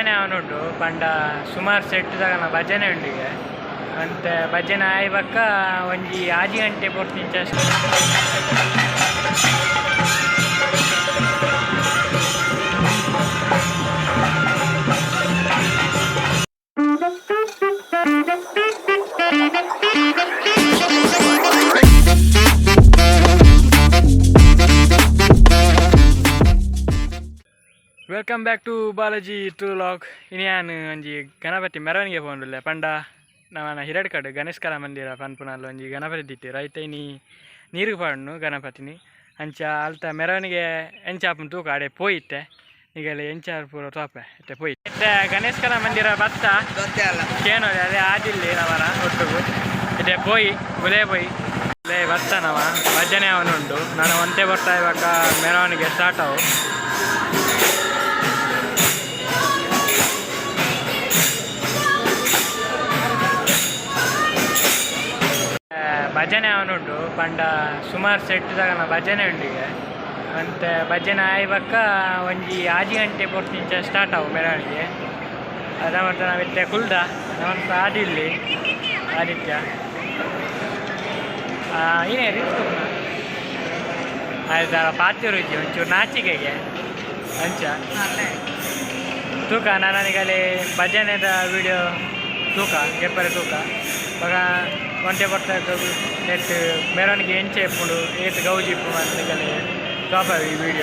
ಭಜನೆ ಅವನುಂಟು ಪಂಡ ಸುಮಾರು ಸೆಟ್ ತಗನ ಭಜನೆ ಉಂಡಿಗೆ ಅಂತೆ ಭಜನೆ ಆಯ್ಬಕ್ಕ ಒಂಜಿ 6 ಗಂಟೆ ಪೊರ್ತಿಂಚ ವೆಲ್ಕಮ್ ಬ್ಯಾಕ್ ಟು ಬಾಲಾಜಿ ಟು ಲಾಗ್ ಇನಿಯಾನು ಒಂಜಿ ಗಣಪತಿ ಮೆರವಣಿಗೆ ಪೋಂಡುಲ್ಲೆ ಪಂಡ ನವನ ಹಿರಡ್ಕಡ್ ಗಣೇಶಕರ ಮಂದಿರ ಪನ್ಪುನಲ್ಲ ಒಂಜಿ ಗಣಪತಿ ದಿತ್ತಿ ರೈತ ಇನಿ ನೀರು ಪಾಡ್ನು ಗಣಪತಿನಿ ಅಂಚ ಅಲ್ತ ಮೆರವಣಿಗೆ ಎಂಚಾಪನ್ ತೂಕ ಆಡೆ ಪೋಯಿತ್ತೆ ಈಗಲೇ ಎಂಚಾರು ಪೂರ ತೋಪೆ ಇತ್ತೆ ಪೋಯಿ ಇತ್ತೆ ಗಣೇಶಕರ ಮಂದಿರ ಬತ್ತ ಕೇನೋದೆ ಅದೇ ಆದಿಲ್ಲಿ ನವನ ಒಟ್ಟುಗು ಇತ್ತೆ ಪೋಯಿ ಗುಲೇ ಪೋಯಿ ಅದೇ ಬತ್ತ ನವ ಭಜನೆ ಅವನುಂಡು ನಾನು ಒಂದೇ ಬರ್ತಾ ಇವಾಗ ಮೆರವಣಿಗೆ ಸ್ಟಾರ್ಟ್ ಅವು ಭಜನೆ ಅವನುಂಟು ಪಂಡ ಸುಮಾರು ಸೆಟ್ ತಗನ ಭಜನೆ ಉಂಡಿಗೆ ಅಂತೆ ಭಜನೆ ಆಯ್ಬಕ್ಕ ಒಂಜಿ 6 ಗಂಟೆ ಪೊರ್ತಿಂಚ ಸ್ಟಾರ್ಟ್ ಅವು ಮೆರವಣಿಗೆ ಅದ ಮತ್ತೆ ನಾವಿತ್ತೆ ಕುಲ್ದ ನಮ್ಮಂತ ಆದಿಲ್ಲಿ ಆದಿತ್ಯ ಏನೇ ರೀಲ್ಸ್ ಆಯ್ತು ಪಾತಿ ರುಚಿ ಒಂಚೂರು ನಾಚಿಕೆಗೆ ಅಂಚ ತೂಕ ನನಗಲ್ಲಿ ಭಜನೆದ ವಿಡಿಯೋ ತೂಕ ಗೆಪ್ಪರೆ ತೂಕ ಇವಾಗ ಒಂಟೆ ಬರ್ತಾ ಇದ್ದು ನೆಟ್ ಮೆರವಣಿಗೆ ಎಂಚೆ ಎಪ್ಪುಡು ಏತ್ ಗೌಜಿ ಇಪ್ಪು ಅಂತಗಲೇ ಟಾಪ್ ಈ ವಿಡಿಯೋ